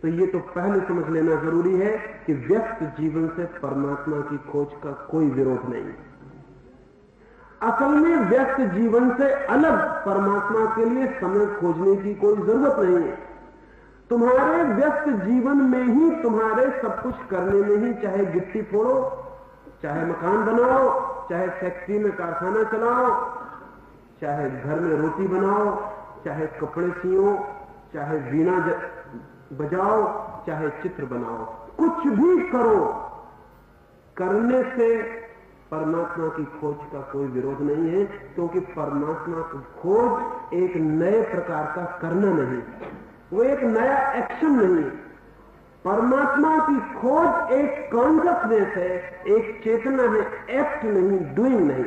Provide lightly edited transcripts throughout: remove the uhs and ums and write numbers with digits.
तो ये तो पहले समझ लेना जरूरी है कि व्यस्त जीवन से परमात्मा की खोज का कोई विरोध नहीं। असल में व्यस्त जीवन से अलग परमात्मा के लिए समय खोजने की कोई जरूरत नहीं है। तुम्हारे व्यस्त जीवन में ही तुम्हारे सब कुछ करने में ही, चाहे गिट्टी फोड़ो, चाहे मकान बनाओ, चाहे फैक्ट्री में कारखाना चलाओ, चाहे घर में रोटी बनाओ, चाहे कपड़े सियो, चाहे वीणा बजाओ, चाहे चित्र बनाओ, कुछ भी करो, करने से परमात्मा की खोज का कोई विरोध नहीं है। क्योंकि परमात्मा की खोज एक नए प्रकार का करना नहीं, वो एक नया एक्शन नहीं। परमात्मा की खोज एक कॉन्शियसनेस है, एक चेतना है, एक्ट नहीं, डूइंग नहीं।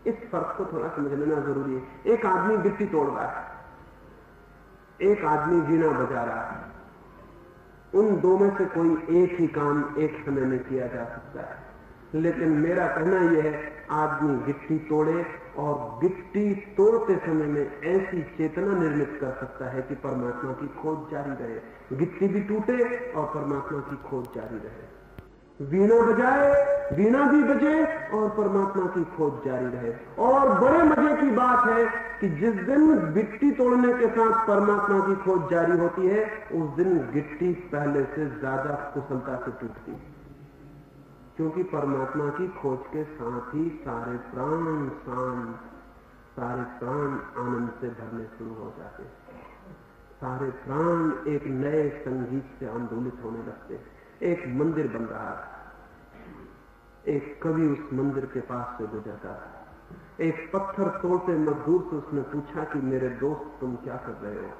इस फर्क को थोड़ा समझ लेना जरूरी है। एक आदमी गिट्टी तोड़ रहा है, एक आदमी वीणा बजा रहा है, उन दो में से कोई एक ही काम एक समय में किया जा सकता है। लेकिन मेरा कहना यह है, आदमी गिट्टी तोड़े और गिट्टी तोड़ते समय में ऐसी चेतना निर्मित कर सकता है कि परमात्मा की खोज जारी रहे, गिट्टी भी टूटे और परमात्मा की खोज जारी रहे। वीणा बजाए, वीणा भी बजे और परमात्मा की खोज जारी रहे। और बड़े मजे की बात है कि जिस दिन गिट्टी तोड़ने के साथ परमात्मा की खोज जारी होती है, उस दिन गिट्टी पहले से ज्यादा कुशलता से टूटती है। क्योंकि परमात्मा की खोज के साथ ही सारे प्राण शांत, सारे प्राण आनंद से भरने शुरू हो जाते हैं, सारे प्राण एक नए संगीत से आंदोलित होने लगते हैं। एक मंदिर बन रहा है, एक कवि उस मंदिर के पास से गुजरता है, एक पत्थर तोड़ते मजदूर से उसने पूछा कि मेरे दोस्त तुम क्या कर रहे हो?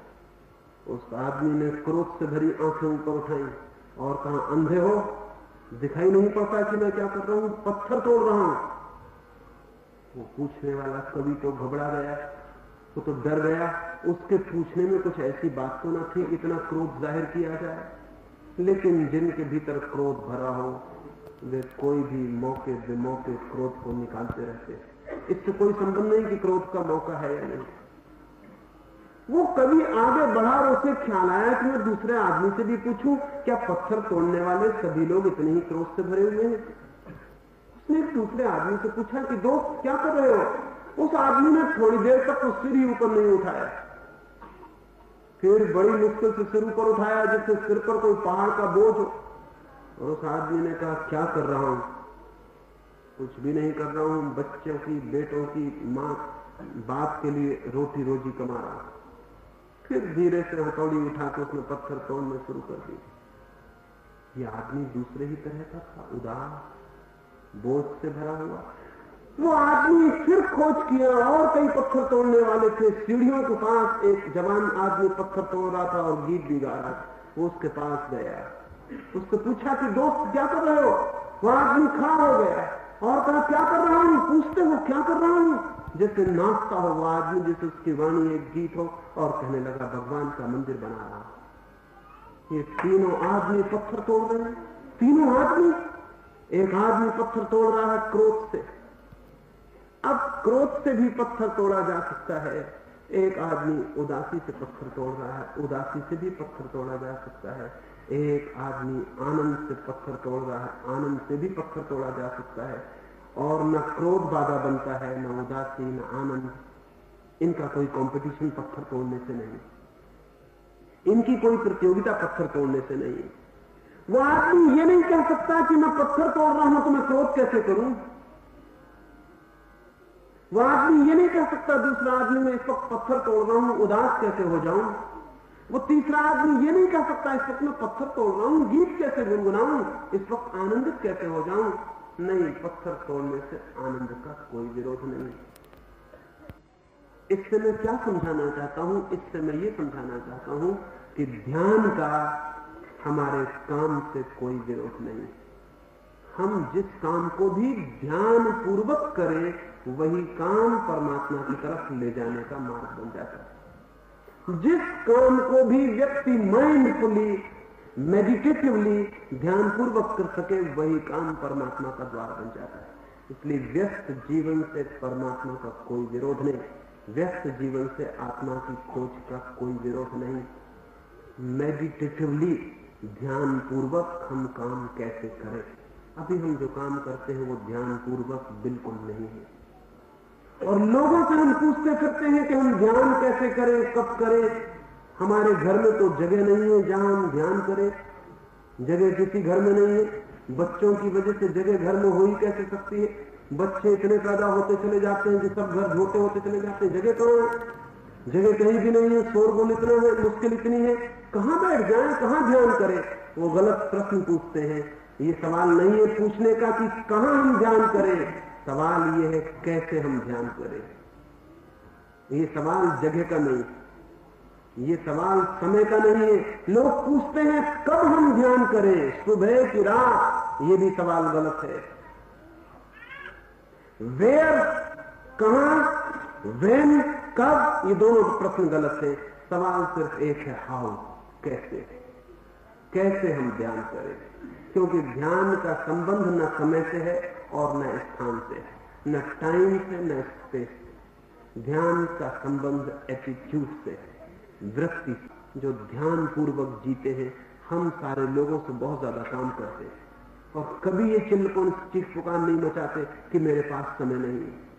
उस आदमी ने क्रोध से भरी आंखें ऊपर उठाई और कहा, अंधे हो, दिखाई नहीं पड़ता कि मैं क्या कर रहा हूं? पत्थर तोड़ रहा हूं। वो पूछने वाला कवि तो घबरा गया, वो तो डर गया। उसके पूछने में कुछ ऐसी बात तो ना थी इतना क्रोध जाहिर किया जाए। लेकिन जिनके भीतर क्रोध भरा हो वे कोई भी मौके बेमौके क्रोध को निकालते रहते। इससे कोई संबंध नहीं कि क्रोध का मौका है या नहीं। वो कभी आगे बढ़ा और उसे ख्याल आया कि मैं दूसरे आदमी से भी पूछूं, क्या पत्थर तोड़ने वाले सभी लोग इतने ही क्रोध से भरे हुए हैं? उसने एक दूसरे आदमी से पूछा कि दोस्त क्या कर रहे हो? उस आदमी ने थोड़ी देर तक उस सिर ही ऊपर नहीं उठाया, फिर बड़ी मुश्किल से सिर ऊपर उठाया जैसे सिर पर कोई पहाड़ का बोझ हो। और उस आदमी ने कहा, क्या कर रहा हूं? कुछ भी नहीं कर रहा हूं, बच्चों की, बेटों की, मां बाप के लिए रोटी रोजी कमा रहा हूं। फिर धीरे से हथौड़ी उठा के उसने पत्थर तोड़ने शुरू कर दी। यह आदमी दूसरे ही तरह का था, उदास, बोझ से भरा हुआ। वो आदमी फिर खोज किया और कई पत्थर तोड़ने वाले थे। सीढ़ियों के पास एक जवान आदमी पत्थर तोड़ रहा था और गीत भी गा रहा था। वो उसके पास गया, उससे पूछा कि दोस्त क्या कर रहे हो? वो आदमी खड़ा हो गया और कहा, क्या कर रहा हूं? पूछते हो क्या कर रहा हूं? जैसे नाचता हो वो आदमी, जैसे उसकी वाणी एक गीत हो, और कहने लगा, भगवान का मंदिर बना रहा। ये तीनों आदमी पत्थर तोड़ रहे हैं, तीनों आदमी। एक आदमी पत्थर तोड़ रहा है क्रोध से। अब क्रोध से भी पत्थर तोड़ा जा सकता है। एक आदमी उदासी से पत्थर तोड़ रहा है, उदासी से भी पत्थर तोड़ा जा सकता है। एक आदमी आनंद से पत्थर तोड़ रहा है, आनंद से भी पत्थर तोड़ा जा सकता है। और न क्रोध बाधा बनता है, न उदासी, न आनंद। इनका कोई कंपटीशन पत्थर तोड़ने से नहीं, इनकी कोई प्रतियोगिता पत्थर तोड़ने से नहीं। वो आदमी ये नहीं कह सकता कि मैं पत्थर तोड़ रहा हूं तो मैं क्रोध कैसे करूं। वो आदमी ये नहीं कह सकता दूसरा आदमी, मैं इस वक्त पत्थर तोड़ रहा हूं, उदास कैसे हो जाऊं। वो तीसरा आदमी ये नहीं कह सकता, इस वक्त मैं पत्थर तोड़ रहा हूं, गीत कैसे गुनगुनाऊं, इस वक्त आनंदित कैसे हो जाऊं। नहीं, पत्थर तोड़ने से आनंद का कोई विरोध नहीं। इससे मैं क्या समझाना चाहता हूं? इससे मैं ये समझाना चाहता हूं कि ध्यान का हमारे काम से कोई विरोध नहीं। हम जिस काम को भी ध्यान पूर्वक करें, वही काम परमात्मा की तरफ ले जाने का मार्ग बन जाता है। जिस काम को भी व्यक्ति माइंडफुली, मेडिटेटिवली, ध्यान पूर्वक कर सके, वही काम परमात्मा का द्वार बन जाता है। इसलिए व्यस्त जीवन से परमात्मा का कोई विरोध नहीं, व्यस्त जीवन से आत्मा की खोज का कोई विरोध नहीं। मेडिटेटिवली, ध्यान पूर्वक हम काम कैसे करें। अभी हम जो काम करते हैं वो ध्यान पूर्वक बिल्कुल नहीं है। और लोगों से हम पूछते फिरते हैं कि हम ध्यान कैसे करें, कब करें। हमारे घर में तो जगह नहीं है जहां हम ध्यान करें, जगह किसी घर में नहीं है। बच्चों की वजह से जगह घर में हो ही कैसे सकती है। बच्चे इतने पैदा होते चले जाते हैं कि सब घर छोटे होते चले जाते हैं। जगह कहां है? जगह कहीं भी नहीं है। शोरगुल इतना है, मुश्किल इतनी है, कहां बैठ जाएं, कहां ध्यान करें। वो गलत प्रश्न पूछते हैं। ये सवाल नहीं है पूछने का कि कहां हम ध्यान करें, सवाल ये है कैसे हम ध्यान करें। ये सवाल जगह का नहीं, ये सवाल समय का नहीं है। लोग पूछते हैं कब हम ध्यान करें, सुबह की रात, ये भी सवाल गलत है। वेयर, कहां, व्हेन, कब, ये दोनों प्रश्न गलत है। सवाल सिर्फ एक है, हाउ, कैसे, कैसे हम ध्यान करें। क्योंकि ध्यान का संबंध न समय से है और न स्थान से है, न टाइम से, न स्पेस से। ध्यान का संबंध एटीट्यूड से है, वृत्ति। जो ध्यान पूर्वक जीते हैं, हम सारे लोगों से बहुत ज्यादा काम करते हैं और कभी ये चिल्लपन चीख पुकार नहीं मचाते कि मेरे पास समय नहीं है।